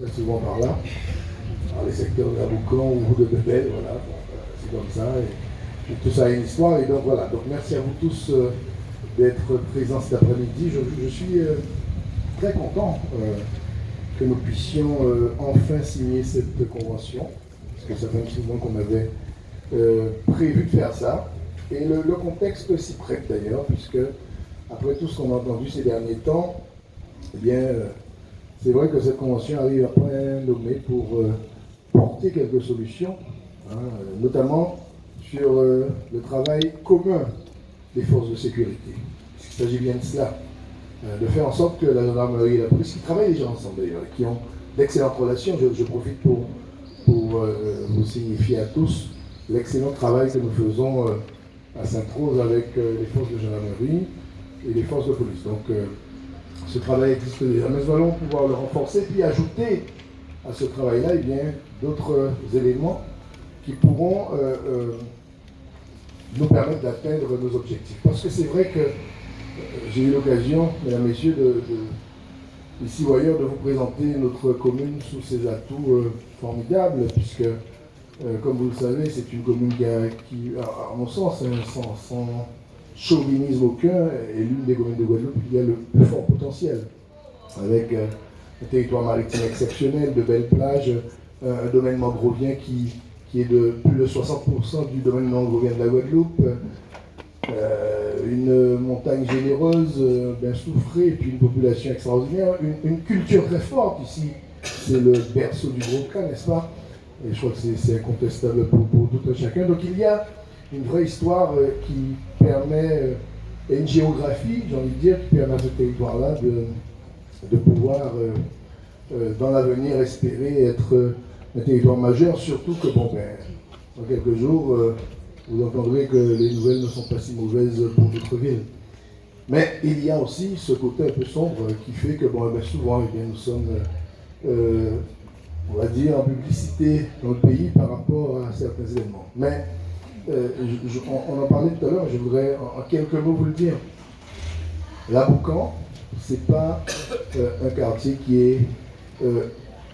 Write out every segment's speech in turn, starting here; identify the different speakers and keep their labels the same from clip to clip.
Speaker 1: très souvent par là, dans les secteurs d'Aboucan ou de Bébel, voilà, c'est comme ça. Et tout ça a une histoire, et donc voilà. Donc merci à vous tous d'être présents cet après-midi. Je suis très content que nous puissions enfin signer cette convention, parce que ça fait un petit moment qu'on avait prévu de faire ça. Et le contexte s'y prête d'ailleurs, puisque après tout ce qu'on a entendu ces derniers temps, eh bien, c'est vrai que cette convention arrive à point nommé pour porter quelques solutions, hein, notamment sur le travail commun des forces de sécurité. Il s'agit bien de cela, de faire en sorte que la gendarmerie et la police, qui travaillent déjà ensemble d'ailleurs, qui ont d'excellentes relations, je profite pour vous signifier à tous l'excellent travail que nous faisons à Sainte-Rose avec les forces de gendarmerie et les forces de police. Donc ce travail existe déjà, mais nous allons pouvoir le renforcer, puis ajouter à ce travail-là eh bien, d'autres éléments qui pourront nous permettre d'atteindre nos objectifs. Parce que c'est vrai que j'ai eu l'occasion, mesdames, messieurs, ici ou ailleurs, de vous présenter notre commune sous ses atouts formidables, puisque, comme vous le savez, c'est une commune qui à mon sens, sans chauvinisme aucun, est l'une des communes de Guadeloupe qui a le plus fort potentiel, avec un territoire maritime exceptionnel, de belles plages, un domaine mangrovien qui est de plus de 60% du domaine mangrovien de la Guadeloupe, une montagne généreuse, bien soufrée, et puis une population extraordinaire, une culture très forte ici. C'est le berceau du Gros-Cas, n'est-ce pas? Et je crois que c'est incontestable pour tout un chacun. Donc il y a une vraie histoire qui permet, et une géographie, j'ai envie de dire, qui permet à ce territoire-là de pouvoir, dans l'avenir, espérer être un territoire majeur, surtout que, bon, ben, dans quelques jours, vous entendrez que les nouvelles ne sont pas si mauvaises pour notre ville. Mais il y a aussi ce côté un peu sombre qui fait que, bon, ben, souvent, eh bien, nous sommes, on va dire, en publicité dans le pays par rapport à certains événements. Mais on en parlait tout à l'heure, je voudrais en quelques mots vous le dire. L'Aboucan, ce n'est pas un quartier qui est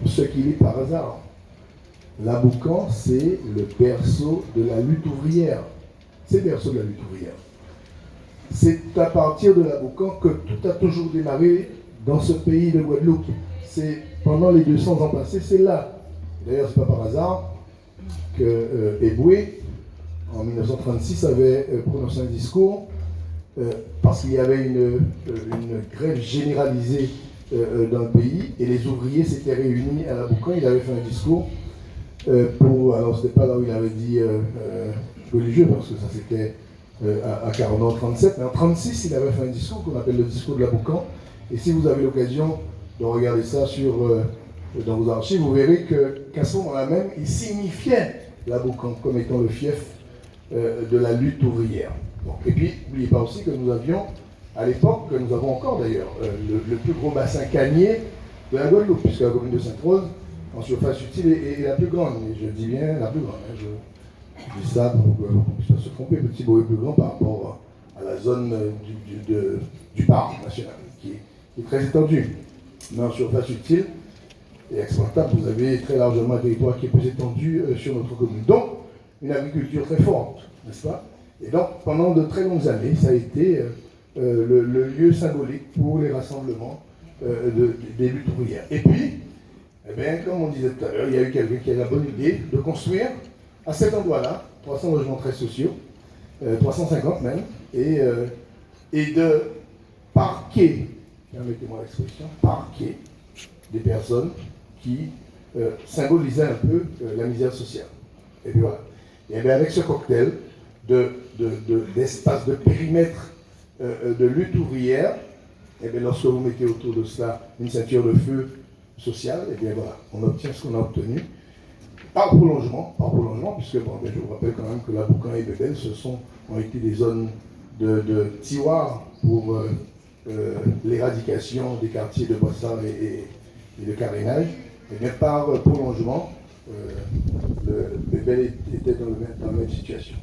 Speaker 1: ce qu'il est par hasard. L'Aboucan, c'est le berceau de la lutte ouvrière. C'est le berceau de la lutte ouvrière. C'est à partir de l'Aboucan que tout a toujours démarré dans ce pays de Guadeloupe. C'est pendant les 200 ans passés, c'est là. D'ailleurs, ce n'est pas par hasard que Eboué, en 1936, avait prononcé un discours parce qu'il y avait une grève généralisée dans le pays et les ouvriers s'étaient réunis à l'Aboucan. Il avait fait un discours alors c'était pas là où il avait dit religieux, parce que ça c'était à 40 ans, 37, mais en 36 il avait fait un discours qu'on appelle le discours de l'Aboucan. Et si vous avez l'occasion de regarder ça dans vos archives, vous verrez qu'à ce moment-là même, il signifiait l'Aboucan comme étant le fief de la lutte ouvrière. Bon. Et puis, n'oubliez pas aussi que nous avions, à l'époque, que nous avons encore d'ailleurs, le plus gros bassin canier de la Guadeloupe, puisque la commune de Sainte-Rose, en surface utile, est la plus grande. Et je dis bien la plus grande. Hein. Je dis ça pour qu'on puisse pas se tromper. Petit Beau est plus grand par rapport à la zone du parc national, qui est très étendue. Mais en surface utile et exploitable, vous avez très largement un territoire qui est plus étendu sur notre commune. Donc, une agriculture très forte, n'est-ce pas? Et donc, pendant de très longues années, ça a été le lieu symbolique pour les rassemblements des luttes ouvrières. Et puis, eh bien, comme on disait tout à l'heure, il y a eu quelqu'un qui a la bonne idée de construire à cet endroit-là 300 logements très sociaux, 350 même, et de parquer, permettez-moi l'expression, parquer des personnes qui symbolisaient un peu la misère sociale. Et puis voilà. Et bien avec ce cocktail d'espace, de périmètre de lutte ouvrière, et bien lorsque vous mettez autour de cela une ceinture de feu sociale, et bien voilà, on obtient ce qu'on a obtenu. Par prolongement, puisque bon, je vous rappelle quand même que l'Aboucan et Bébel, ont été des zones de tiroirs pour l'éradication des quartiers de Boissard et de carénage. Et bien par prolongement, Bébel était dans la même situation.